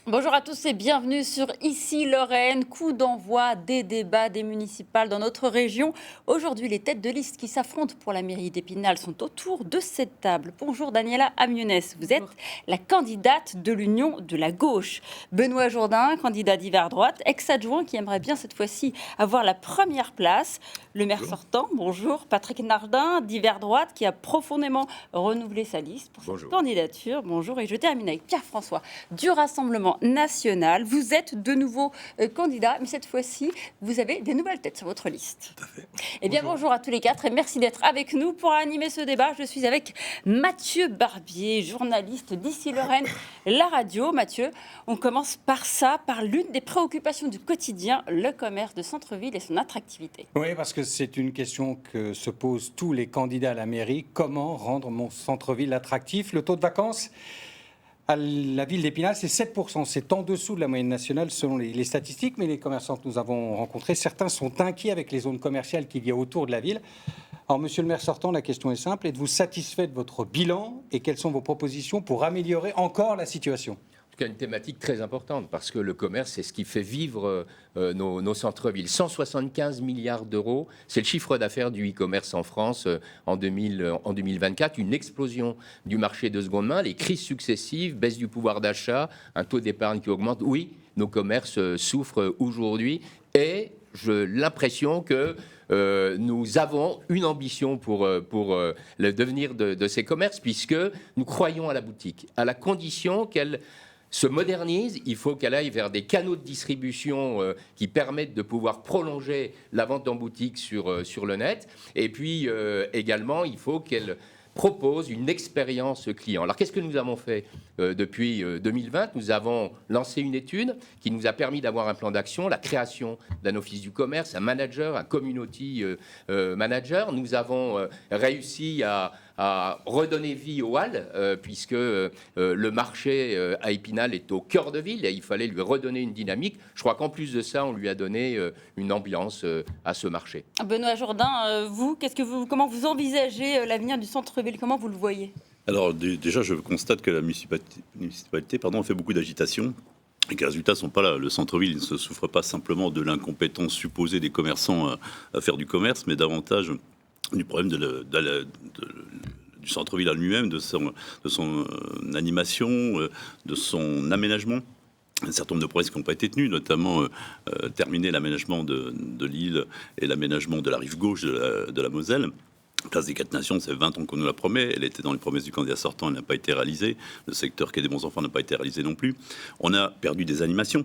Bonjour à tous et bienvenue sur Ici Lorraine, coup d'envoi des débats des municipales dans notre région. Aujourd'hui, les têtes de liste qui s'affrontent pour la mairie d'Épinal sont autour de cette table. Bonjour Daniela Amiones, vous êtes la candidate de l'Union de la gauche. Benoît Jourdain, candidat d'hiver droite, ex-adjoint qui aimerait bien cette fois-ci avoir la première place. Le maire sortant, bonjour. Patrick Nardin, d'hiver droite, qui a profondément renouvelé sa liste pour cette candidature. Bonjour. Et je termine avec Pierre-François du Rassemblement national. Vous êtes de nouveau candidat, mais cette fois-ci, vous avez des nouvelles têtes sur votre liste. Tout à fait. Eh bien, bonjour à tous les quatre et merci d'être avec nous pour animer ce débat. Je suis avec Mathieu Barbier, journaliste d'Ici Lorraine, la radio. Mathieu, on commence par ça, par l'une des préoccupations du quotidien, le commerce de centre-ville et son attractivité. Oui, parce que c'est une question que se posent tous les candidats à la mairie. Comment rendre mon centre-ville attractif? Le taux de vacances à la ville d'Épinal, c'est 7%. C'est en dessous de la moyenne nationale selon les statistiques, mais les commerçants que nous avons rencontrés, certains sont inquiets avec les zones commerciales qu'il y a autour de la ville. Alors, monsieur le maire sortant, la question est simple. Êtes-vous satisfait de votre bilan et quelles sont vos propositions pour améliorer encore la situation ? Une thématique très importante parce que le commerce, c'est ce qui fait vivre nos centres-villes. 175 milliards d'euros, c'est le chiffre d'affaires du e-commerce en France en 2024. Une explosion du marché de seconde main, les crises successives, baisse du pouvoir d'achat, un taux d'épargne qui augmente. Oui, nos commerces souffrent aujourd'hui et j'ai l'impression que nous avons une ambition pour le devenir de ces commerces puisque nous croyons à la boutique, à la condition qu'elle se modernise, il faut qu'elle aille vers des canaux de distribution qui permettent de pouvoir prolonger la vente en boutique sur le net. Et puis également, il faut qu'elle propose une expérience client. Alors qu'est-ce que nous avons fait depuis 2020 ? Nous avons lancé une étude qui nous a permis d'avoir un plan d'action, la création d'un office du commerce, un manager, un community manager. Nous avons réussi à redonner vie aux halles, puisque le marché à Épinal est au cœur de ville et il fallait lui redonner une dynamique. Je crois qu'en plus de ça, on lui a donné une ambiance à ce marché. Benoît Jourdain, vous, comment vous envisagez l'avenir du centre-ville ? Comment vous le voyez ? Alors déjà, je constate que la municipalité a fait beaucoup d'agitation et que les résultats ne sont pas là. Le centre-ville ne se souffre pas simplement de l'incompétence supposée des commerçants à faire du commerce, mais davantage du problème du centre-ville en lui-même, de son animation, de son aménagement. Un certain nombre de promesses qui n'ont pas été tenues, notamment terminer l'aménagement de l'île et l'aménagement de la rive gauche de la Moselle. Place des Quatre Nations, c'est 20 ans qu'on nous la promet. Elle était dans les promesses du candidat sortant, elle n'a pas été réalisée. Le secteur Quai des Bons Enfants n'a pas été réalisé non plus. On a perdu des animations.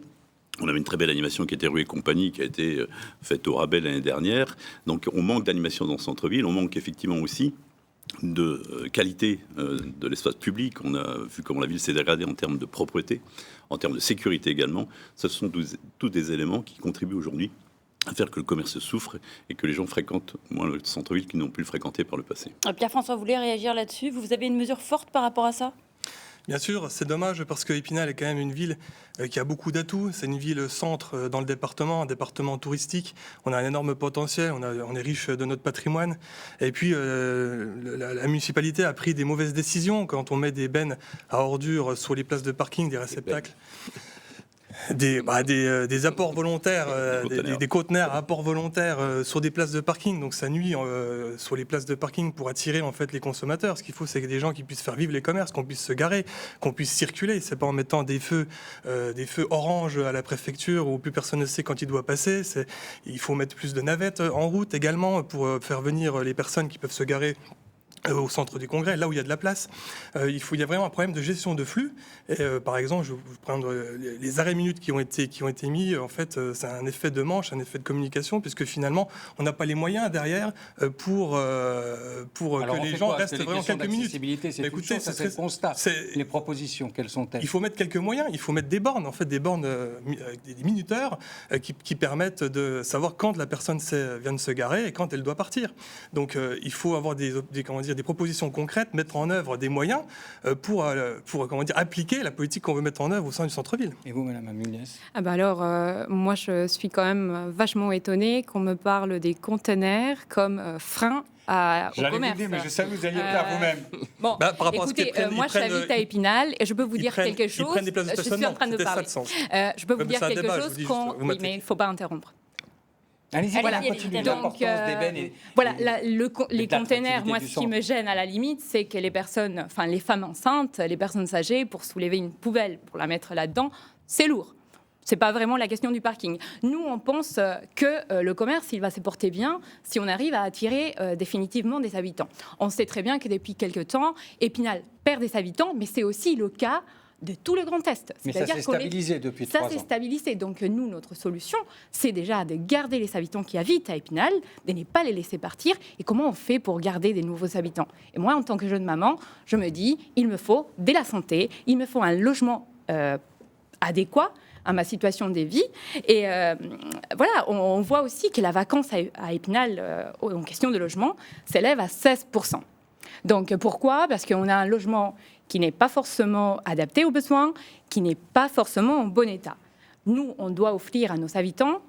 On avait une très belle animation qui était Rue et Compagnie, qui a été faite au rabais l'année dernière. Donc on manque d'animation dans le centre-ville. On manque effectivement aussi de qualité de l'espace public. On a vu comment la ville s'est dégradée en termes de propreté, en termes de sécurité également. Ce sont tous des éléments qui contribuent aujourd'hui à faire que le commerce souffre et que les gens fréquentent moins le centre-ville qu'ils n'ont pu le fréquenter par le passé. Pierre-François, vous voulez réagir là-dessus ? Vous avez une mesure forte par rapport à ça ? Bien sûr, c'est dommage parce que Épinal est quand même une ville qui a beaucoup d'atouts. C'est une ville centre dans le département, un département touristique. On a un énorme potentiel, on est riche de notre patrimoine. Et puis, la municipalité a pris des mauvaises décisions quand on met des bennes à ordures sur les places de parking, des réceptacles. Des apports volontaires, des conteneurs à apports volontaires sur des places de parking. Donc ça nuit sur les places de parking pour attirer en fait les consommateurs. Ce qu'il faut, c'est que des gens qui puissent faire vivre les commerces, qu'on puisse se garer, qu'on puisse circuler. C'est pas en mettant des feux orange à la préfecture où plus personne ne sait quand il doit passer. Il faut mettre plus de navettes en route également pour faire venir les personnes qui peuvent se garer au centre du congrès, là où il y a de la place. Il y a vraiment un problème de gestion de flux. Et, par exemple, je vais vous prendre les arrêts minutes qui ont été mis. En fait, c'est un effet de manche, un effet de communication, puisque finalement, on n'a pas les moyens derrière pour que les gens restent vraiment quelques minutes. C'est une chose, ça, c'est le constat. Les propositions, quelles sont-elles ? Il faut mettre quelques moyens. Il faut mettre des bornes, en fait, des bornes, des minuteurs qui permettent de savoir quand la personne vient de se garer et quand elle doit partir. Donc, il faut avoir des des propositions concrètes, mettre en œuvre des moyens pour appliquer la politique qu'on veut mettre en œuvre au sein du centre-ville. Et vous, Madame Munez? Alors, moi, je suis quand même vachement étonnée qu'on me parle des conteneurs comme frein au commerce. Mais je savais que vous alliez le faire vous-même. Bon, par rapport écoutez, à ce qu'ils moi, j'habite à Épinal et je peux vous dire quelque chose. Ils prennent des places de Je suis en stationnement. train de parler. Je peux vous dire quelque chose. Oui, mais il ne faut pas interrompre. Allez-y, Voilà. continuez. Donc, L'importance des bennes voilà, les de containers, moi, l'attractivité du ce qui me gêne à la limite, c'est que les femmes enceintes, les personnes âgées, pour soulever une poubelle, pour la mettre là-dedans, c'est lourd. C'est pas vraiment la question du parking. Nous, on pense que le commerce, il va se porter bien si on arrive à attirer définitivement des habitants. On sait très bien que depuis quelques temps, Épinal perd des habitants, mais c'est aussi le cas de tout le Grand Est. Mais ça s'est stabilisé depuis 3 ans. Ça s'est stabilisé. Donc nous, notre solution, c'est déjà de garder les habitants qui habitent à Épinal, de ne pas les laisser partir. Et comment on fait pour garder des nouveaux habitants? Et moi, en tant que jeune maman, je me dis, il me faut de la santé, il me faut un logement adéquat à ma situation de vie. Et voilà, on voit aussi que la vacance à Épinal, en question de logement, s'élève à 16%. Donc pourquoi? Parce qu'on a un logement qui n'est pas forcément adapté aux besoins, qui n'est pas forcément en bon état. Nous, on doit offrir à nos habitants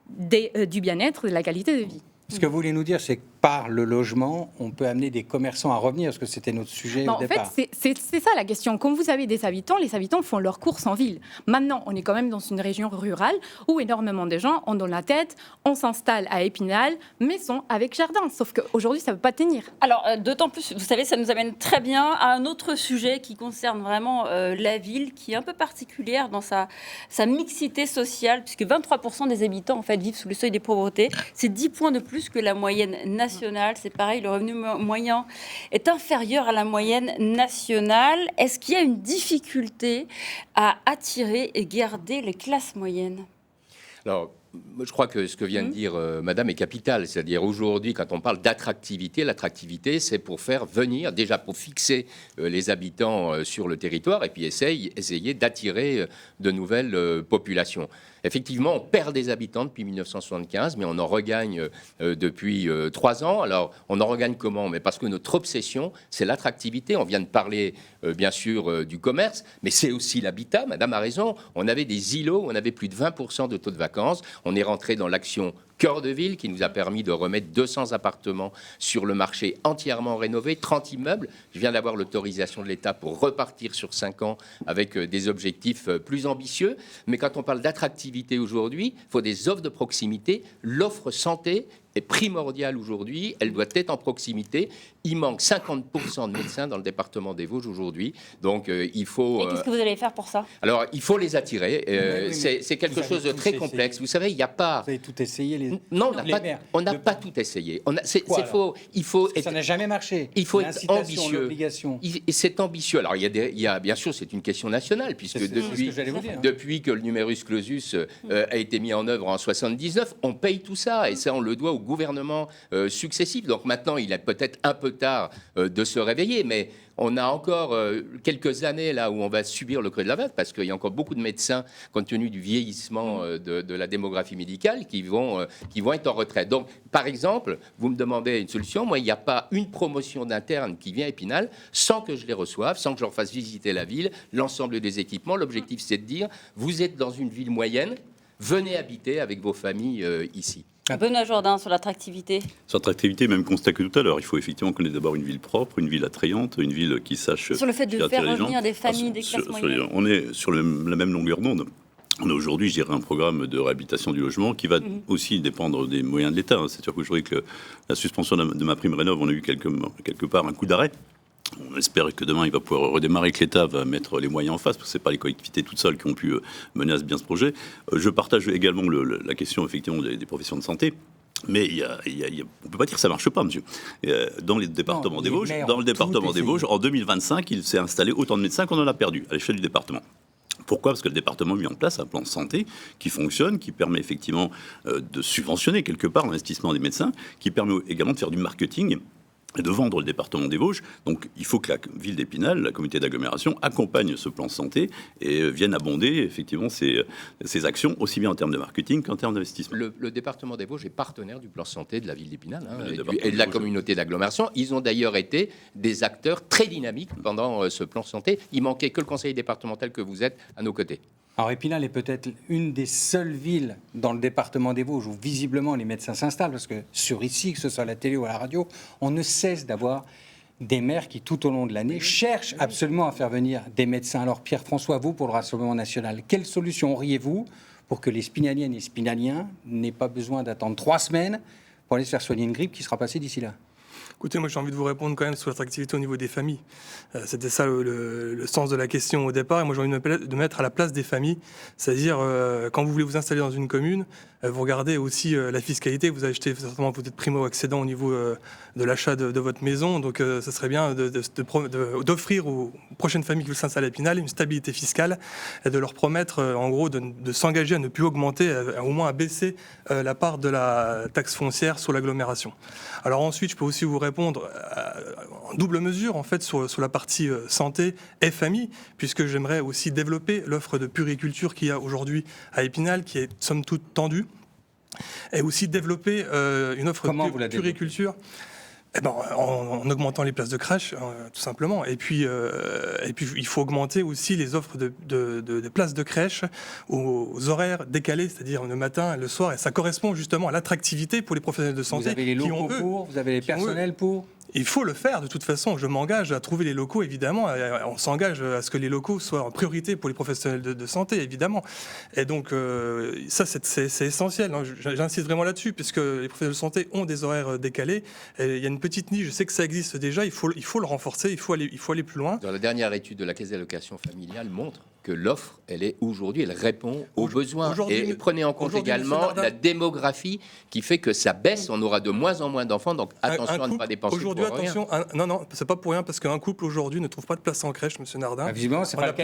du bien-être, de la qualité de vie. Ce que vous voulez nous dire, c'est que par le logement, on peut amener des commerçants à revenir, parce que c'était notre sujet au départ. En fait, c'est ça la question. Quand vous avez des habitants, les habitants font leurs courses en ville. Maintenant, on est quand même dans une région rurale où énormément de gens ont dans la tête, on s'installe à Épinal, maison avec jardin. Sauf qu'aujourd'hui, ça ne peut pas tenir. Alors, d'autant plus, vous savez, ça nous amène très bien à un autre sujet qui concerne vraiment la ville, qui est un peu particulière dans sa mixité sociale, puisque 23% des habitants, en fait, vivent sous le seuil des pauvretés. C'est 10 points de plus que la moyenne nationale. C'est pareil, le revenu moyen est inférieur à la moyenne nationale. Est-ce qu'il y a une difficulté à attirer et garder les classes moyennes? Alors, je crois que ce que vient de dire Madame est capital. C'est-à-dire aujourd'hui, quand on parle d'attractivité, l'attractivité, c'est pour faire venir, déjà pour fixer les habitants sur le territoire et puis essayer d'attirer de nouvelles populations. Effectivement, on perd des habitants depuis 1975, mais on en regagne depuis 3 ans. Alors, on en regagne comment? Mais parce que notre obsession, c'est l'attractivité. On vient de parler, bien sûr, du commerce, mais c'est aussi l'habitat. Madame a raison. On avait des îlots, on avait plus de 20% de taux de vacances. On est rentré dans l'action Cœur de Ville qui nous a permis de remettre 200 appartements sur le marché entièrement rénovés, 30 immeubles. Je viens d'avoir l'autorisation de l'État pour repartir sur 5 ans avec des objectifs plus ambitieux. Mais quand on parle d'attractivité aujourd'hui, il faut des offres de proximité. L'offre santé est primordiale aujourd'hui. Elle doit être en proximité. Il manque 50% de médecins dans le département des Vosges aujourd'hui. Donc, il faut... Et qu'est-ce que vous allez faire pour ça? Alors, il faut les attirer. Oui, c'est quelque chose de très complexe. Vous savez, il n'y a pas... Vous avez tout essayé, Non, on n'a pas tout essayé. C'est faux. Il faut ça n'a jamais marché. Il faut être ambitieux. L'obligation. C'est ambitieux. Alors, il y a bien sûr, c'est une question nationale, puisque depuis que le numerus clausus a été mis en œuvre en 79, on paye tout ça. Et ça, on le doit au gouvernement successif. Donc maintenant, il est peut-être un peu tard de se réveiller, mais on a encore quelques années là où on va subir le creux de la vague, parce qu'il y a encore beaucoup de médecins, compte tenu du vieillissement de la démographie médicale, qui vont être en retraite. Donc, par exemple, vous me demandez une solution. Moi, il n'y a pas une promotion d'interne qui vient à Épinal sans que je les reçoive, sans que je leur fasse visiter la ville, l'ensemble des équipements. L'objectif, c'est de dire, vous êtes dans une ville moyenne, venez habiter avec vos familles ici. Benoît Jourdain, sur l'attractivité. Sur l'attractivité, même constat que tout à l'heure, il faut effectivement qu'on ait d'abord une ville propre, une ville attrayante, une ville qui sache... Sur le fait de faire revenir des familles, des classes moyennes. On est sur la même longueur d'onde. On a aujourd'hui, je dirais, un programme de réhabilitation du logement qui va aussi dépendre des moyens de l'État. C'est sûr qu'aujourd'hui, que la suspension de ma prime rénov', on a eu quelque part un coup d'arrêt. On espère que demain, il va pouvoir redémarrer, que l'État va mettre les moyens en face, parce que ce n'est pas les collectivités toutes seules qui ont pu mener à bien ce projet. Je partage également la question, effectivement, des professions de santé. Mais on ne peut pas dire que ça ne marche pas, monsieur. Dans les départements des Vosges, en 2025, il s'est installé autant de médecins qu'on en a perdu à l'échelle du département. Pourquoi? Parce que le département a mis en place un plan de santé qui fonctionne, qui permet effectivement de subventionner quelque part l'investissement des médecins, qui permet également de faire du marketing et de vendre le département des Vosges. Donc il faut que la ville d'Épinal, la communauté d'agglomération, accompagne ce plan santé et vienne abonder effectivement ces actions, aussi bien en termes de marketing qu'en termes d'investissement. Le département des Vosges est partenaire du plan santé de la ville d'Épinal et de la communauté d'agglomération. Ils ont d'ailleurs été des acteurs très dynamiques pendant ce plan santé. Il manquait que le conseil départemental que vous êtes à nos côtés. Alors Épinal est peut-être une des seules villes dans le département des Vosges où visiblement les médecins s'installent, parce que sur ici, que ce soit à la télé ou à la radio, on ne cesse d'avoir des maires qui, tout au long de l'année, cherchent absolument à faire venir des médecins. Alors Pierre-François, vous, pour le Rassemblement national, quelle solution auriez-vous pour que les Spinaliennes et Spinaliens n'aient pas besoin d'attendre 3 semaines pour aller se faire soigner une grippe qui sera passée d'ici là? Écoutez, moi j'ai envie de vous répondre quand même sur l'attractivité au niveau des familles. C'était ça le sens de la question au départ. Et moi j'ai envie de mettre à la place des familles. C'est-à-dire, quand vous voulez vous installer dans une commune, vous regardez aussi la fiscalité. Vous achetez certainement peut-être primo-accédant au niveau de l'achat de votre maison. Donc ça serait bien d'offrir aux prochaines familles qui veulent s'installer à Épinal une stabilité fiscale et de leur promettre en gros de s'engager à ne plus augmenter, au moins à baisser la part de la taxe foncière sur l'agglomération. Alors ensuite, je peux aussi vous répondre en double mesure en fait sur la partie santé et famille, puisque j'aimerais aussi développer l'offre de puriculture qu'il y a aujourd'hui à Épinal, qui est somme toute tendue, et aussi développer une offre de puriculture. En augmentant les places de crèche, tout simplement. Et puis, il faut augmenter aussi les offres de places de crèche aux horaires décalés, c'est-à-dire le matin et le soir. Et ça correspond justement à l'attractivité pour les professionnels de santé. Vous avez les locaux vous avez les personnels pour. Il faut le faire de toute façon. Je m'engage à trouver les locaux, évidemment. On s'engage à ce que les locaux soient en priorité pour les professionnels de santé, évidemment. Et donc, ça, c'est essentiel. J'insiste vraiment là-dessus, puisque les professionnels de santé ont des horaires décalés. Et il y a une petite niche. Je sais que ça existe déjà. Il faut le renforcer. Il faut aller plus loin. Dans la dernière étude de la Caisse d'allocation familiale montre que l'offre, elle répond aux besoins. Et prenez en compte également la démographie qui fait que ça baisse. On aura de moins en moins d'enfants. Donc attention à ne pas dépenser. Aujourd'hui, attention, non, c'est pas pour rien, parce qu'un couple aujourd'hui ne trouve pas de place en crèche, Monsieur Nardin. Visiblement, c'est pas le cas.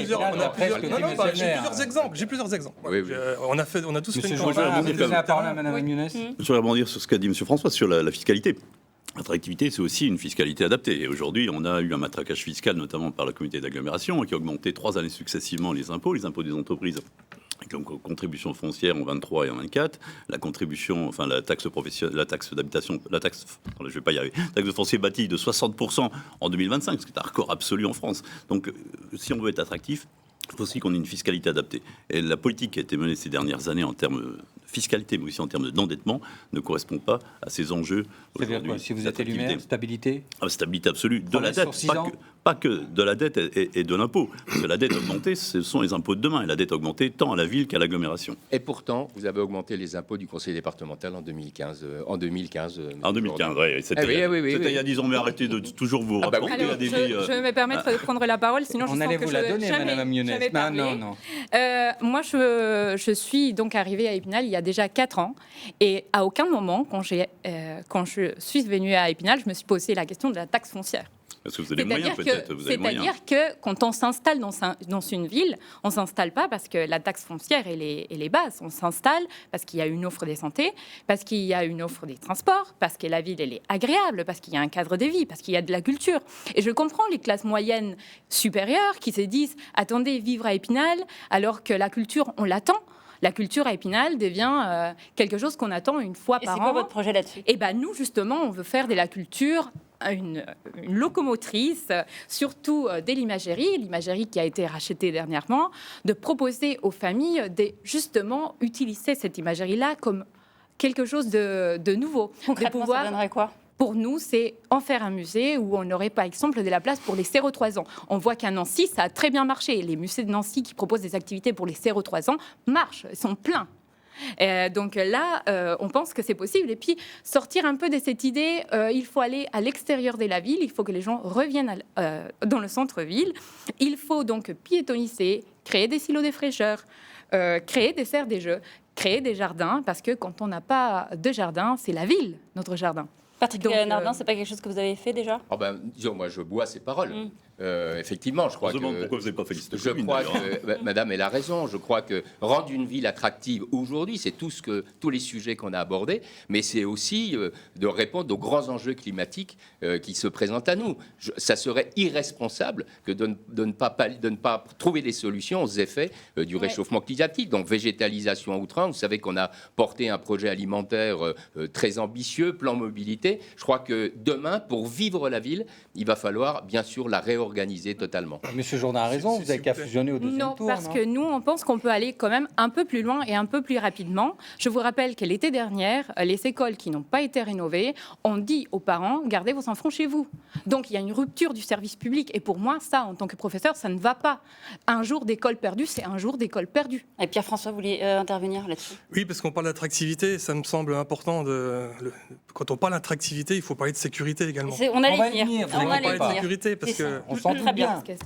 J'ai plusieurs exemples. Oui. On a tous fait une campagne. Je voudrais rebondir sur ce qu'a dit M. François sur la fiscalité. L'attractivité, c'est aussi une fiscalité adaptée. Et aujourd'hui, on a eu un matraquage fiscal, notamment par la communauté d'agglomération, qui a augmenté 3 années successivement les impôts des entreprises. Donc, contribution foncière en 23 et en 24, la contribution, enfin la taxe professionnelle, la taxe d'habitation, la taxe de foncier bâti de 60% en 2025, ce qui est un record absolu en France. Donc, si on veut être attractif, il faut aussi qu'on ait une fiscalité adaptée. Et la politique qui a été menée ces dernières années en termes de fiscalité, mais aussi en termes d'endettement, ne correspond pas à ces enjeux aujourd'hui. Si vous êtes élu maire, stabilité stabilité absolue de la dette, pas que de la dette et de l'impôt. Parce que la dette augmentée, ce sont les impôts de demain. Et la dette augmentée tant à la ville qu'à l'agglomération. Et pourtant, vous avez augmenté les impôts du conseil départemental en 2015. En 2015, oui. C'était il y a 10 ans, mais arrêtez de toujours vous rapporter à des vies... Je vais me permettre de prendre la parole, sinon je sens que vous la donner, Madame Amionès. Non. Moi, je suis donc arrivée à Épinal il y a déjà 4 ans, et à aucun moment, quand je suis venue à Épinal, je me suis posé la question de la taxe foncière. Parce que vous avez les moyens, peut-être. C'est-à-dire que quand on s'installe dans une ville, on ne s'installe pas parce que la taxe foncière elle est basse. On s'installe parce qu'il y a une offre des santé, parce qu'il y a une offre des transports, parce que la ville elle est agréable, parce qu'il y a un cadre de vie, parce qu'il y a de la culture. Et je comprends les classes moyennes supérieures qui se disent « Attendez, vivre à Épinal, alors que la culture, on l'attend ». La culture à Épinal devient quelque chose qu'on attend une fois par an. Et c'est quoi votre projet là-dessus ? Et ben nous, justement, on veut faire de la culture une locomotrice, surtout de l'imagerie qui a été rachetée dernièrement, de proposer aux familles de justement utiliser cette imagerie-là comme quelque chose de nouveau. Concrètement, ça donnerait quoi ? Pour nous, c'est en faire un musée où on aurait par exemple de la place pour les 0-3 ans. On voit qu'à Nancy, ça a très bien marché. Les musées de Nancy qui proposent des activités pour les 0-3 ans marchent, sont pleins. Donc là, on pense que c'est possible. Et puis, sortir un peu de cette idée, il faut aller à l'extérieur de la ville, il faut que les gens reviennent dans le centre-ville. Il faut donc piétonniser, créer des silos de fraîcheur, créer des serres des jeux, créer des jardins, parce que quand on n'a pas de jardin, c'est la ville, notre jardin. Patrick Nardin, c'est pas quelque chose que vous avez fait déjà ? Disons, moi, je bois ces paroles. Effectivement, je crois On se demande que... pourquoi vous n'avez pas fait liste Je commune, crois d'ailleurs. que Madame elle a raison. Je crois que rendre une ville attractive aujourd'hui, c'est tous les sujets qu'on a abordés, mais c'est aussi de répondre aux grands enjeux climatiques qui se présentent à nous. Ça serait irresponsable que de ne pas trouver des solutions aux effets du réchauffement climatique. Donc végétalisation à outrance. Vous savez qu'on a porté un projet alimentaire très ambitieux, plan mobilité. Je crois que demain, pour vivre la ville, il va falloir bien sûr la réorganiser totalement. Monsieur Jourdain a raison, vous n'avez qu'à fusionner au deuxième Non, tour. parce que nous, on pense qu'on peut aller quand même un peu plus loin et un peu plus rapidement. Je vous rappelle que l'été dernier, les écoles qui n'ont pas été rénovées ont dit aux parents, gardez vos enfants chez vous. Donc il y a une rupture du service public. Et pour moi, ça, en tant que professeur, ça ne va pas. Un jour d'école perdue, c'est un jour d'école perdue. Et Pierre-François, vous voulez intervenir là-dessus? Oui, parce qu'on parle d'attractivité, ça me semble important. Quand on parle d'attractivité, il faut parler de sécurité également. On allait va y venir. vous On On va allait parler y de venir. sécurité parce C'est que... ça. On s'en doute Très bien. bien.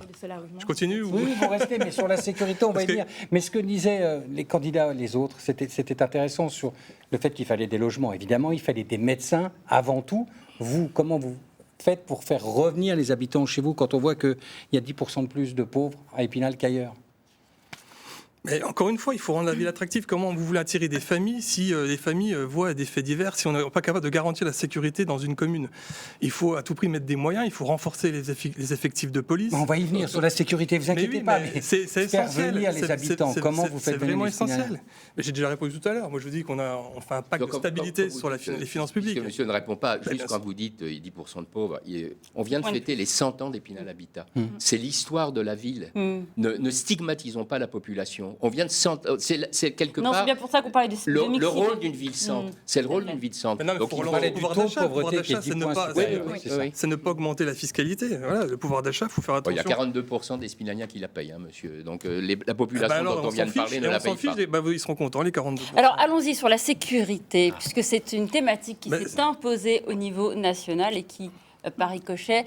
Je continue ou... Oui, vous restez, mais sur la sécurité, on va y Parce que- venir. Mais ce que disaient les candidats, les autres, c'était intéressant sur le fait qu'il fallait des logements. Évidemment, il fallait des médecins avant tout. Vous, comment vous faites pour faire revenir les habitants chez vous quand on voit qu'il y a 10% de plus de pauvres à Épinal qu'ailleurs? Mais encore une fois, il faut rendre la ville attractive. Comment vous voulez attirer des familles si les familles voient des faits divers, si on n'est pas capable de garantir la sécurité dans une commune? Il faut à tout prix mettre des moyens, il faut renforcer les effectifs de police. On va y venir sur la sécurité, vous inquiétez oui, pas. mais Mais c'est faire essentiel. venir les habitants, comment vous faites C'est venir vraiment les Épinal? essentiel. Mais j'ai déjà répondu tout à l'heure. Moi, je vous dis qu'on fait un pacte Donc, de stabilité comme vous sur dites, les finances puisque publiques. monsieur ne répond pas, juste bien quand sûr. vous dites 10% de pauvres, on vient de fêter les 100 ans d'Épinal Habitat. C'est l'histoire de la ville. Ne stigmatisons pas la population. On vient de c'est quelque Non, c'est part bien pour ça qu'on parlait de le mixité. rôle d'une ville centre. C'est le rôle d'une ville centre. Mais non, mais Donc, faut il faut- relancer parlait le du pouvoir taux de d'achat. Le pouvoir pauvreté qui est d'achat, 10 c'est ne points pas- supérieur. Oui, c'est ça. oui. c'est ne pas augmenter la fiscalité. Voilà, le pouvoir d'achat, il faut faire Il y a attention. 42% des Spinaliens qui la payent, hein, monsieur. Donc la population Eh ben alors, dont on vient de parler ne la paye pas. ils seront contents, les 42%. Alors allons-y sur la sécurité, puisque c'est une thématique qui Mais- s'est imposée au niveau national et qui, par ricochet,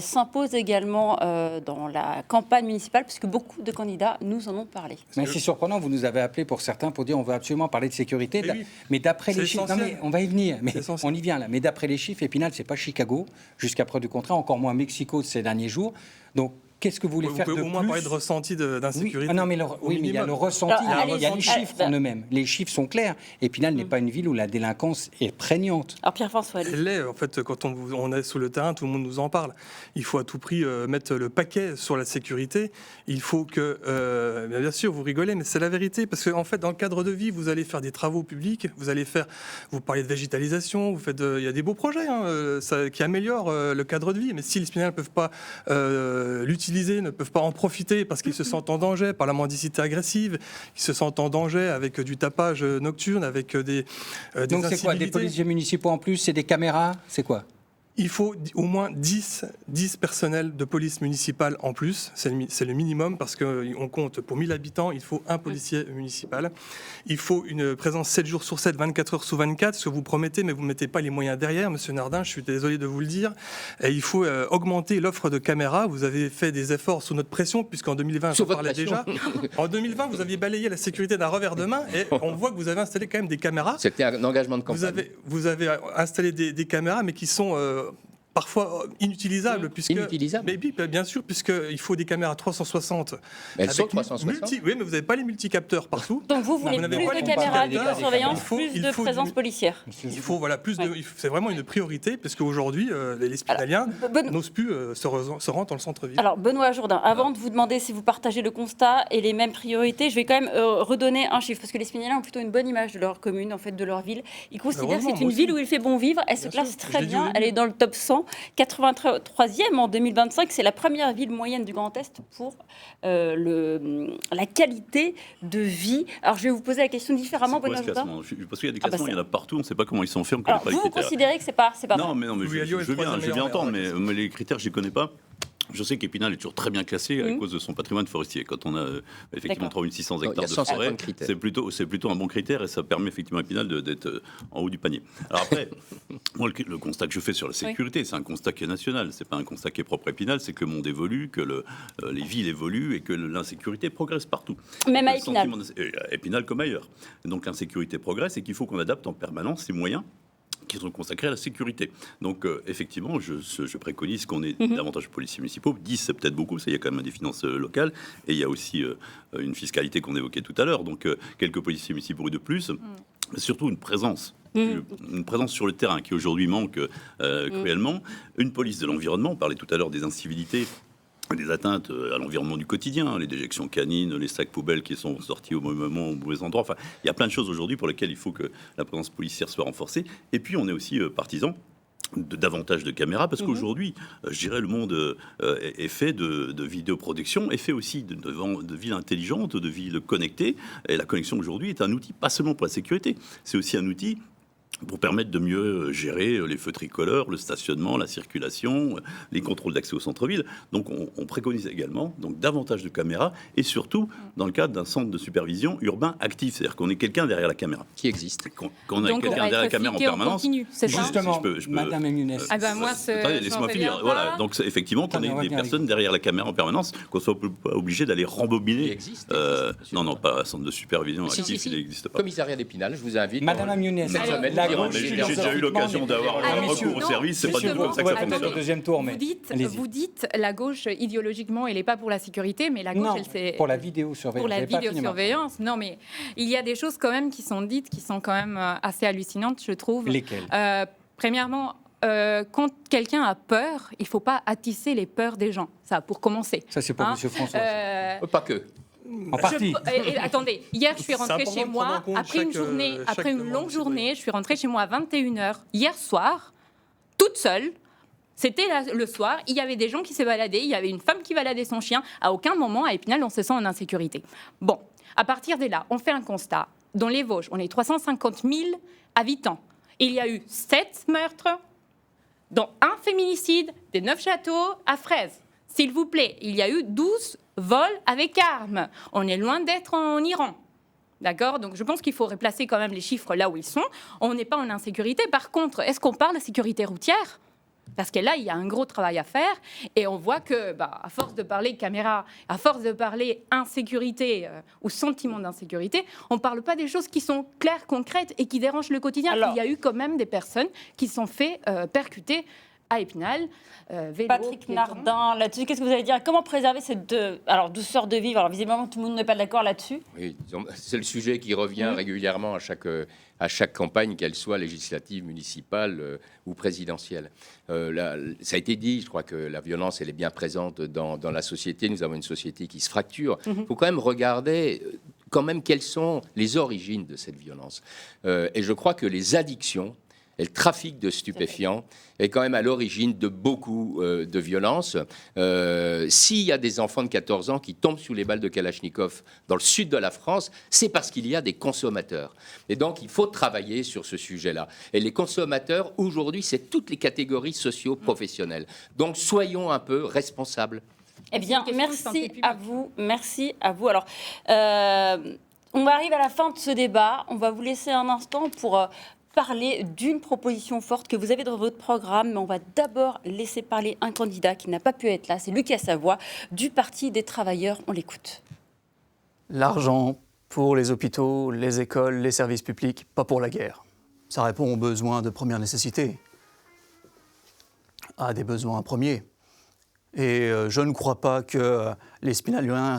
s'impose également dans la campagne municipale, puisque beaucoup de candidats nous en ont parlé. Mais c'est surprenant, vous nous avez appelé pour certains pour dire on veut absolument parler de sécurité. Mais oui. Mais d'après C'est les chiffres, non, mais essentiel. on va y venir, mais C'est essentiel. on y vient là. Mais d'après les chiffres, Épinal, c'est pas Chicago, jusqu'à preuve du contraire, encore moins Mexico de ces derniers jours. Donc qu'est-ce que vous voulez Vous faire pouvez de au moins plus? parler de ressenti Oui, d'insécurité. ah non, mais, oui, mais il y a le ressenti, Alors, il y a les allez-y. chiffres en eux-mêmes. Les chiffres sont clairs. Épinal n'est pas une ville où la délinquance est prégnante. Alors Pierre-François, allez. Elle l'est, en fait, quand on est sur le terrain, tout le monde nous en parle. Il faut à tout prix mettre le paquet sur la sécurité. Il faut que, bien sûr, vous rigolez, mais c'est la vérité, parce qu'en fait, dans le cadre de vie, vous allez faire des travaux publics, vous parlez de végétalisation, il y a des beaux projets qui améliorent le cadre de vie, mais si les Spinaliens ne peuvent pas l'utiliser, ne peuvent pas en profiter parce qu'ils se sentent en danger par la mendicité agressive, ils se sentent en danger avec du tapage nocturne, avec des Donc c'est quoi? Des incivilités. policiers municipaux en plus? C'est des caméras? C'est quoi? Il faut au moins 10 personnels de police municipale en plus. C'est le minimum parce qu'on compte pour 1000 habitants, il faut un policier municipal. Il faut une présence 7 jours sur 7, 24 heures sur 24, ce que vous promettez, mais vous ne mettez pas les moyens derrière, monsieur Nardin, je suis désolé de vous le dire. Et il faut augmenter l'offre de caméras. Vous avez fait des efforts sous notre pression, puisqu'en 2020, Sous j'en parlais votre déjà. En 2020, vous aviez balayé la sécurité d'un revers de main et on voit que vous avez installé quand même des caméras. C'était un engagement de campagne. Vous avez installé des caméras, mais qui sont parfois inutilisables. Inutilisables. Mais oui, bien sûr, puisqu'il faut des caméras 360. Mais elles sont avec 360. oui, mais vous n'avez pas les multicapteurs partout. Donc vous voulez vous n'avez plus pas de les caméras de comptabilités. vidéosurveillance, Il plus de faut présence policière. Il faut plus de. Ouais. C'est vraiment une priorité, parce qu'aujourd'hui, les Spinaliens n'osent plus se rendre dans le centre-ville. Alors, Benoît Jourdain, avant de vous demander si vous partagez le constat et les mêmes priorités, je vais quand même redonner un chiffre, parce que les Spinaliens ont plutôt une bonne image de leur commune, en fait, de leur ville. Ils considèrent que Heureusement, c'est une moi ville aussi. où il fait bon vivre. Elle se Bien classe sûr, je très l'ai dit bien. au début. Elle est dans le top 100, 83e en 2025. C'est la première ville moyenne du Grand Est pour la qualité de vie. Alors, je vais vous poser la question différemment, C'est quoi Benoît ce Jourdain. classement? Parce qu'il y a des Ah bah classements, c'est- il y en a partout, on ne sait pas comment ils sont faits, on ne connaît Alors, pas les vous, vous critères. considérez que c'est pas Non, mais Louis je Alliot est veux bien, troisième je veux bien meilleur entendre, maire, mais les critères, je ne les connais pas. Je sais qu'Épinal est toujours très bien classé à cause de son patrimoine forestier. Quand on a effectivement D'accord. 3600 il y a hectares de 150 forêt, critères. c'est plutôt un bon critère et ça permet effectivement à Épinal d'être en haut du panier. Alors après, moi, le constat que je fais sur la sécurité, c'est un constat qui est national. C'est pas un constat qui est propre à Épinal, c'est que le monde évolue, que les villes évoluent et que l'insécurité progresse partout. Même à Le Épinal. Épinal comme ailleurs. Donc l'insécurité progresse et qu'il faut qu'on adapte en permanence ces moyens qui sont consacrés à la sécurité. Donc, effectivement, je préconise qu'on ait davantage de policiers municipaux. 10, c'est peut-être beaucoup, ça, il y a quand même des finances locales. Et il y a aussi une fiscalité qu'on évoquait tout à l'heure. Donc, quelques policiers municipaux de plus, mais surtout une présence. Une présence sur le terrain qui aujourd'hui manque cruellement. Une police de l'environnement, on parlait tout à l'heure des incivilités, des atteintes à l'environnement du quotidien, les déjections canines, les sacs poubelles qui sont sortis au mauvais moment, au mauvais endroit. Enfin, il y a plein de choses aujourd'hui pour lesquelles il faut que la présence policière soit renforcée. Et puis, on est aussi partisans de davantage de caméras, parce qu'aujourd'hui, je dirais, le monde est fait de vidéoprotection, est fait aussi de villes intelligentes, de villes connectées. Et la connexion aujourd'hui est un outil pas seulement pour la sécurité, c'est aussi un outil pour permettre de mieux gérer les feux tricolores, le stationnement, la circulation, les contrôles d'accès au centre-ville. Donc on préconise également donc, davantage de caméras et surtout dans le cadre d'un centre de supervision urbain actif, c'est-à-dire qu'on ait quelqu'un derrière la caméra. Qui existe. Qu'on a quelqu'un derrière la caméra en permanence. Justement, Madame Agnès. Laissez-moi finir. Voilà, donc effectivement qu'on ait des personnes derrière la caméra en permanence, qu'on soit pas obligé d'aller rembobiner. Il existe, non, pas un centre de supervision actif, il n'existe pas. Commissariat d'Épinal, je vous invite. Madame Agnès. J'ai déjà eu l'occasion d'avoir un recours au service, c'est pas du tout comme ça que ça fonctionne. Deuxième tour, mais vous dites la gauche, idéologiquement, elle n'est pas pour la sécurité, mais la gauche, elle c'est... pour la vidéosurveillance. Pour la vidéosurveillance, non, mais il y a des choses quand même qui sont dites, qui sont quand même assez hallucinantes, je trouve. Lesquelles Premièrement, quand quelqu'un a peur, il ne faut pas attisser les peurs des gens. Ça, pour commencer. Ça, c'est pour M. François. Pas que. En partie. Attendez, hier, je suis rentrée chez moi, après une longue journée, je suis rentrée chez moi à 21h. Hier soir, toute seule, c'était le soir, il y avait des gens qui se baladaient, il y avait une femme qui baladait son chien. À aucun moment, à Épinal, on se sent en insécurité. Bon, à partir de là, on fait un constat. Dans les Vosges, on est 350 000 habitants. Il y a eu 7 meurtres, dont un féminicide, des 9 châteaux à Fraise. S'il vous plaît, il y a eu 12 vols avec armes. On est loin d'être en Iran. D'accord ? Donc je pense qu'il faut replacer quand même les chiffres là où ils sont. On n'est pas en insécurité. Par contre, est-ce qu'on parle de sécurité routière ? Parce que là, il y a un gros travail à faire. Et on voit que, à force de parler caméra, à force de parler insécurité ou sentiment d'insécurité, on ne parle pas des choses qui sont claires, concrètes et qui dérangent le quotidien. Alors, il y a eu quand même des personnes qui se sont fait percuter à Épinal. Vélo, Patrick Nardin, là-dessus, qu'est-ce que vous allez dire ? Comment préserver cette douceur de vivre ? Alors, visiblement, tout le monde n'est pas d'accord là-dessus. Oui, c'est le sujet qui revient régulièrement à chaque campagne, qu'elle soit législative, municipale ou présidentielle. Ça a été dit, je crois que la violence, elle est bien présente dans la société. Nous avons une société qui se fracture. Il faut quand même regarder quelles sont les origines de cette violence. Et je crois que les addictions et le trafic de stupéfiants est quand même à l'origine de beaucoup de violences. S'il y a des enfants de 14 ans qui tombent sous les balles de Kalachnikov dans le sud de la France, c'est parce qu'il y a des consommateurs. Et donc, il faut travailler sur ce sujet-là. Et les consommateurs, aujourd'hui, c'est toutes les catégories socio-professionnelles. Donc, soyons un peu responsables. Eh bien, merci à vous. Merci à vous. Alors, on va arriver à la fin de ce débat. On va vous laisser un instant pour parler d'une proposition forte que vous avez dans votre programme, mais on va d'abord laisser parler un candidat qui n'a pas pu être là, c'est Lucas Savoie, du Parti des Travailleurs. On l'écoute. L'argent pour les hôpitaux, les écoles, les services publics, pas pour la guerre. Ça répond aux besoins de première nécessité, à des besoins premiers. Et je ne crois pas que les Spinaliens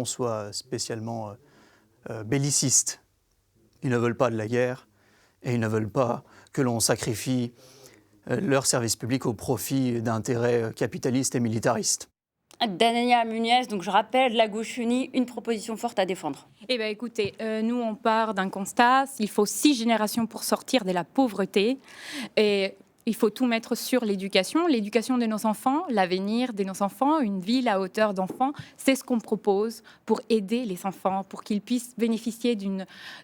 soient spécialement bellicistes. Ils ne veulent pas de la guerre. Et ils ne veulent pas que l'on sacrifie leur service public au profit d'intérêts capitalistes et militaristes. Dania Muniez, donc je rappelle, la gauche unie, une proposition forte à défendre. Eh bien écoutez, nous on part d'un constat, il faut 6 générations pour sortir de la pauvreté. Et il faut tout mettre sur l'éducation de nos enfants, l'avenir de nos enfants, une ville à hauteur d'enfants. C'est ce qu'on propose pour aider les enfants, pour qu'ils puissent bénéficier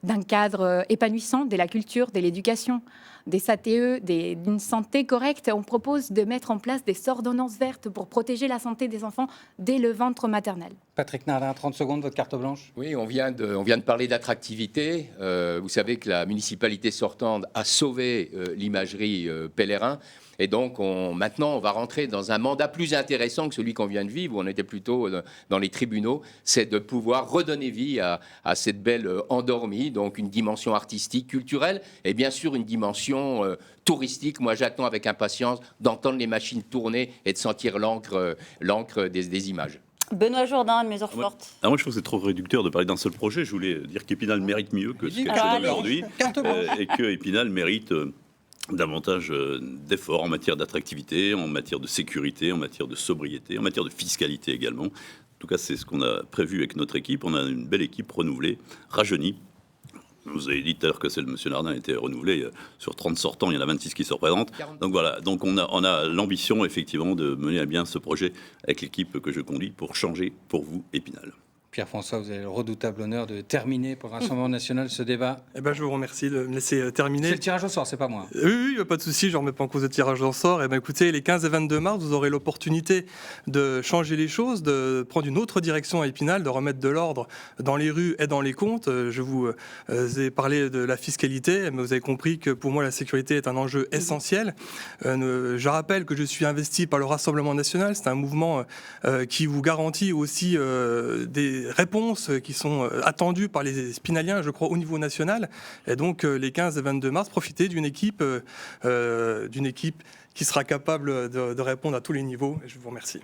d'un cadre épanouissant de la culture, de l'éducation, des SATE, d'une santé correcte. On propose de mettre en place des ordonnances vertes pour protéger la santé des enfants dès le ventre maternel. Patrick Nardin, 30 secondes, votre carte blanche. Oui, on vient de parler d'attractivité. Vous savez que la municipalité sortante a sauvé l'imagerie pèlerins. Et donc, maintenant, on va rentrer dans un mandat plus intéressant que celui qu'on vient de vivre, où on était plutôt dans les tribunaux. C'est de pouvoir redonner vie à cette belle endormie, donc une dimension artistique, culturelle, et bien sûr une dimension touristique. Moi, j'attends avec impatience d'entendre les machines tourner et de sentir l'encre des images. Benoît Jourdain, de Mesures Fortes. Moi, je trouve que c'est trop réducteur de parler d'un seul projet. Je voulais dire qu'Épinal mérite mieux que ce qu'elle fait aujourd'hui, et que Épinal mérite davantage d'efforts en matière d'attractivité, en matière de sécurité, en matière de sobriété, en matière de fiscalité également. En tout cas, c'est ce qu'on a prévu avec notre équipe. On a une belle équipe renouvelée, rajeunie. Vous avez dit tout à l'heure que celle de M. Nardin était renouvelée. Sur 30 sortants, il y en a 26 qui se représentent. Donc voilà, donc on a l'ambition effectivement de mener à bien ce projet avec l'équipe que je conduis pour changer pour vous Épinal. Pierre-François, vous avez le redoutable honneur de terminer pour le Rassemblement national ce débat. Eh ben, je vous remercie de me laisser terminer. C'est le tirage au sort, c'est pas moi. Oui, pas de souci, je ne remets pas en cause le tirage au sort. Eh ben, écoutez, les 15 et 22 mars, vous aurez l'opportunité de changer les choses, de prendre une autre direction à Épinal, de remettre de l'ordre dans les rues et dans les comptes. Je vous ai parlé de la fiscalité, mais vous avez compris que pour moi, la sécurité est un enjeu essentiel. Je rappelle que je suis investi par le Rassemblement national. C'est un mouvement qui vous garantit aussi des réponses qui sont attendues par les Spinaliens, je crois, au niveau national. Et donc, les 15 et 22 mars, profitez d'une équipe qui sera capable de répondre à tous les niveaux. Et je vous remercie.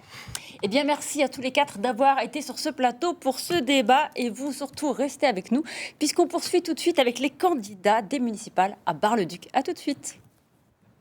Eh bien, merci à tous les quatre d'avoir été sur ce plateau pour ce débat. Et vous, surtout, restez avec nous, puisqu'on poursuit tout de suite avec les candidats des municipales à Bar-le-Duc. À tout de suite.